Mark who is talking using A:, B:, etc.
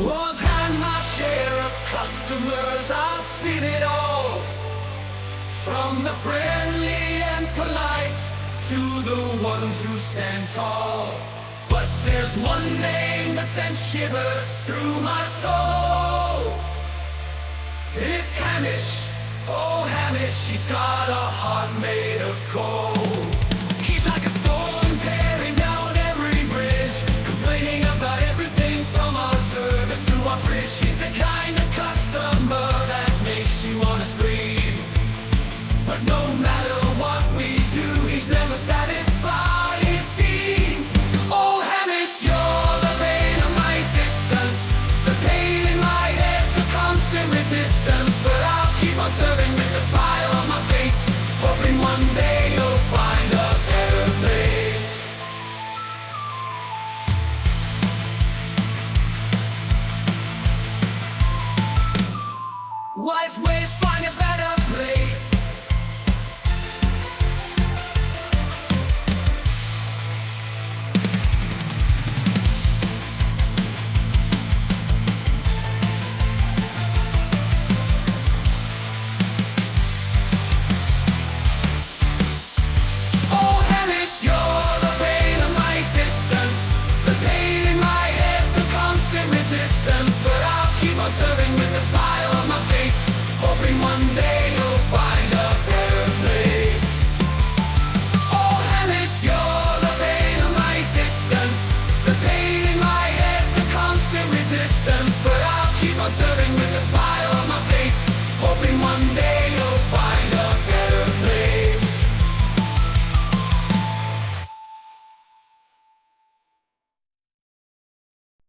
A: I've had my share of customers, I've seen it all. From the friendly and polite to the ones who stand tall. But there's one name that sends shivers through my soul. It's Hamish, oh Hamish, he's got a heart made of coal. He's like a storm tearing down every bridge, complaining about everything from our service to our fridge. He's the kind of customer that makes you wanna scream. But no matter what we do, he's never satisfied, it seems. Oh Hamish, you're the bane of my existence, the pain in my head, the constant resistance. But I'll keep on serving with a smile on my face, hoping one day you'll find a better place. Wise ways find a better place. But I'll keep on serving with a smile on my face, hoping one day